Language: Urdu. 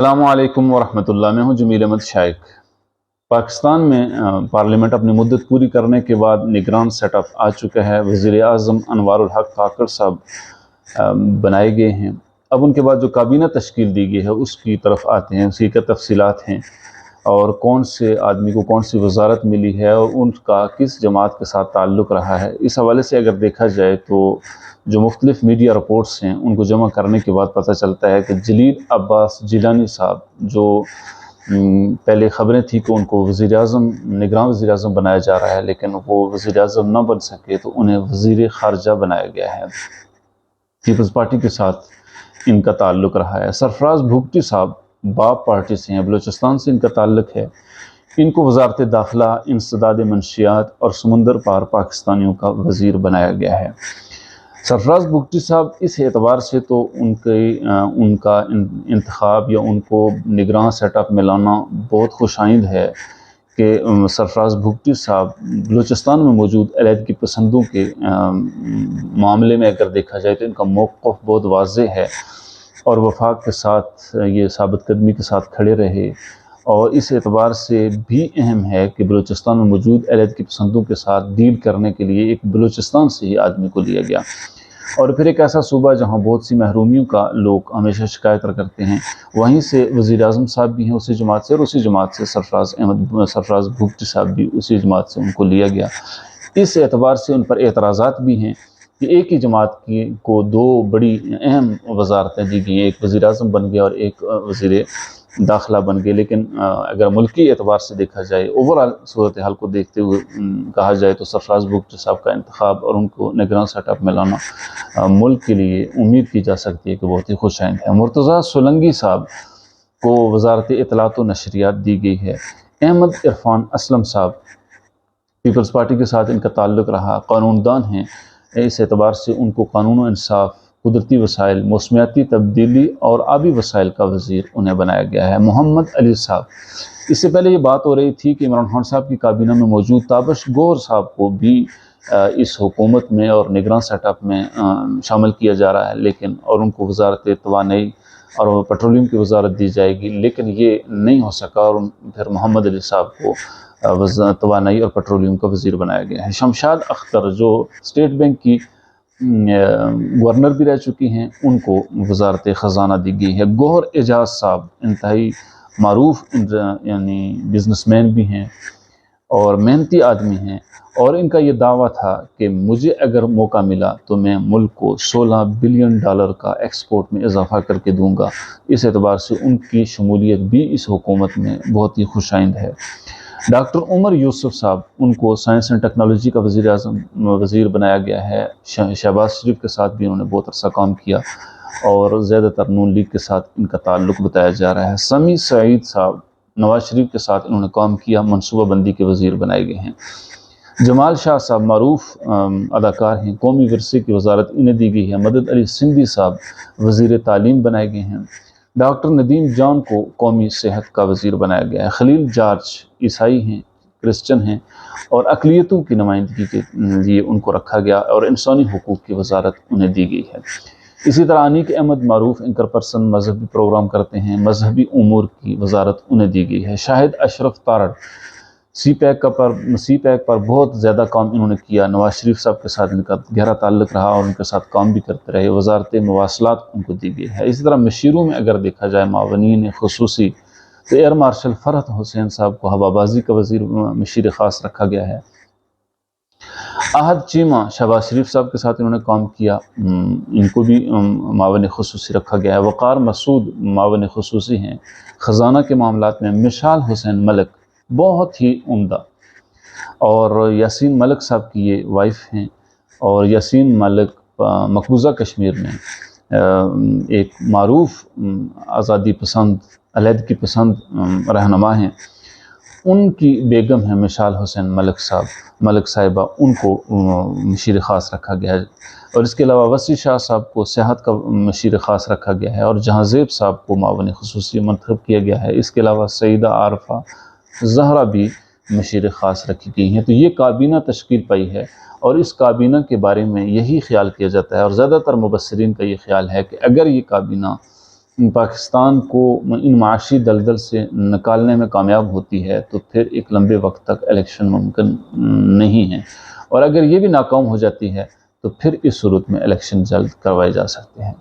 السلام علیکم ورحمۃ اللہ۔ میں ہوں جمیل احمد شائق۔ پاکستان میں پارلیمنٹ اپنی مدت پوری کرنے کے بعد نگران سیٹ اپ آ چکا ہے۔ وزیر اعظم انوار الحق کاکڑ صاحب بنائے گئے ہیں۔ اب ان کے بعد جو کابینہ تشکیل دی گئی ہے اس کی طرف آتے ہیں، اسی کے تفصیلات ہیں اور کون سے آدمی کو کون سی وزارت ملی ہے اور ان کا کس جماعت کے ساتھ تعلق رہا ہے۔ اس حوالے سے اگر دیکھا جائے تو جو مختلف میڈیا رپورٹس ہیں ان کو جمع کرنے کے بعد پتہ چلتا ہے کہ جلیل عباس جیلانی صاحب جو پہلے خبریں تھیں کہ ان کو وزیر اعظم نگراں وزیر اعظم بنایا جا رہا ہے، لیکن وہ وزیر اعظم نہ بن سکے تو انہیں وزیر خارجہ بنایا گیا ہے۔ پیپلز پارٹی کے ساتھ ان کا تعلق رہا ہے۔ سرفراز بھگٹی صاحب باب پارٹی سے ہیں، بلوچستان سے ان کا تعلق ہے۔ ان کو وزارت داخلہ، انسداد منشیات اور سمندر پار پاکستانیوں کا وزیر بنایا گیا ہے۔ سرفراز بھگٹی صاحب اس اعتبار سے تو ان کا انتخاب یا ان کو نگراں سیٹ اپ میں لانا بہت خوش آئند ہے کہ سرفراز بھگٹی صاحب بلوچستان میں موجود علیحدگی پسندوں کے معاملے میں اگر دیکھا جائے تو ان کا موقف بہت واضح ہے اور وفاق کے ساتھ یہ ثابت قدمی کے ساتھ کھڑے رہے، اور اس اعتبار سے بھی اہم ہے کہ بلوچستان میں موجود علیحدگی پسندوں کے ساتھ ڈیل کرنے کے لیے ایک بلوچستان سے ہی آدمی کو لیا گیا، اور پھر ایک ایسا صوبہ جہاں بہت سی محرومیوں کا لوگ ہمیشہ شکایت کرتے ہیں، وہیں سے وزیر اعظم صاحب بھی ہیں اسی جماعت سے، اور اسی جماعت سے سرفراز بھگٹی صاحب بھی اسی جماعت سے ان کو لیا گیا۔ اس اعتبار سے ان پر اعتراضات بھی ہیں کہ ایک ہی جماعت کو دو بڑی اہم وزارتیں دی گئی ہیں، ایک وزیر اعظم بن گیا اور ایک وزیر داخلہ بن گئے، لیکن اگر ملکی اعتبار سے دیکھا جائے، اوورآل صورتحال کو دیکھتے ہوئے کہا جائے تو سرفراز بھگٹی صاحب کا انتخاب اور ان کو نگراں سیٹ اپ میں لانا ملک کے لیے امید کی جا سکتی ہے کہ بہت ہی خوش آئند ہے۔ مرتضیٰ سولنگی صاحب کو وزارت اطلاعات و نشریات دی گئی ہے۔ احمد عرفان اسلم صاحب پیپلز پارٹی کے ساتھ ان کا تعلق رہا، قانون دان ہیں، اس اعتبار سے ان کو قانون و انصاف، قدرتی وسائل، موسمیاتی تبدیلی اور آبی وسائل کا وزیر انہیں بنایا گیا ہے۔ محمد علی صاحب، اس سے پہلے یہ بات ہو رہی تھی کہ عمران خان صاحب کی کابینہ میں موجود تابش گور صاحب کو بھی اس حکومت میں اور نگراں سیٹ اپ میں شامل کیا جا رہا ہے، لیکن اور ان کو وزارت توانائی اور پیٹرولیم کی وزارت دی جائے گی، لیکن یہ نہیں ہو سکا اور پھر محمد علی صاحب کو توانائی اور پیٹرولیم کا وزیر بنایا گیا ہے۔ شمشاد اختر جو اسٹیٹ بینک کی گورنر بھی رہ چکی ہیں، ان کو وزارت خزانہ دی گئی ہے۔ گوہر اعجاز صاحب انتہائی معروف یعنی بزنس مین بھی ہیں اور محنتی آدمی ہیں، اور ان کا یہ دعویٰ تھا کہ مجھے اگر موقع ملا تو میں ملک کو $16 بلین کا ایکسپورٹ میں اضافہ کر کے دوں گا۔ اس اعتبار سے ان کی شمولیت بھی اس حکومت میں بہت ہی خوش آئند ہے۔ ڈاکٹر عمر یوسف صاحب، ان کو سائنس اینڈ ٹیکنالوجی کا وزیر بنایا گیا ہے۔ شہباز شریف کے ساتھ بھی انہوں نے بہت عرصہ کام کیا اور زیادہ تر نون لیگ کے ساتھ ان کا تعلق بتایا جا رہا ہے۔ سمیع سعید صاحب نواز شریف کے ساتھ انہوں نے کام کیا، منصوبہ بندی کے وزیر بنائے گئے ہیں۔ جمال شاہ صاحب معروف اداکار ہیں، قومی ورثے کی وزارت انہیں دی گئی ہے۔ مدد علی سندھی صاحب وزیر تعلیم بنائے گئے ہیں۔ ڈاکٹر ندیم جان کو قومی صحت کا وزیر بنایا گیا ہے۔ خلیل جارج عیسائی ہیں، کرسچن ہیں اور اقلیتوں کی نمائندگی کے لیے ان کو رکھا گیا اور انسانی حقوق کی وزارت انہیں دی گئی ہے۔ اسی طرح انیک احمد معروف اینکر پرسن مذہبی پروگرام کرتے ہیں، مذہبی امور کی وزارت انہیں دی گئی ہے۔ شاہد اشرف تارڑ سی پیک پر بہت زیادہ کام انہوں نے کیا، نواز شریف صاحب کے ساتھ ان کا گہرا تعلق رہا اور ان کے ساتھ کام بھی کرتے رہے، وزارت مواصلات ان کو دی گئی ہے۔ اسی طرح مشیروں میں اگر دیکھا جائے معاونین خصوصی تو ایئر مارشل فرحت حسین صاحب کو ہوا بازی کا وزیر مشیر خاص رکھا گیا ہے۔ احد چیمہ شہباز شریف صاحب کے ساتھ انہوں نے کام کیا، ان کو بھی معاون خصوصی رکھا گیا ہے۔ وقار مسعود معاون خصوصی ہیں۔ خزانہ کے معاملات میں مشال حسین ملک بہت ہی عمدہ، اور یاسین ملک صاحب کی یہ وائف ہیں، اور یاسین ملک مقبوضہ کشمیر میں ایک معروف آزادی پسند، علیحدگی پسند رہنما ہیں۔ ان کی بیگم ہیں مشال حسین ملک صاحبہ، ان کو مشیر خاص رکھا گیا ہے، اور اس کے علاوہ وسیع شاہ صاحب کو صحت کا مشیر خاص رکھا گیا ہے، اور جہاں زیب صاحب کو معاون خصوصی منتخب کیا گیا ہے۔ اس کے علاوہ سیدہ عارفہ زہرا بھی مشیر خاص رکھی گئی ہیں۔ تو یہ کابینہ تشکیل پائی ہے، اور اس کابینہ کے بارے میں یہی خیال کیا جاتا ہے اور زیادہ تر مبصرین کا یہ خیال ہے کہ اگر یہ کابینہ پاکستان کو ان معاشی دلدل سے نکالنے میں کامیاب ہوتی ہے تو پھر ایک لمبے وقت تک الیکشن ممکن نہیں ہے، اور اگر یہ بھی ناکام ہو جاتی ہے تو پھر اس صورت میں الیکشن جلد کروائے جا سکتے ہیں۔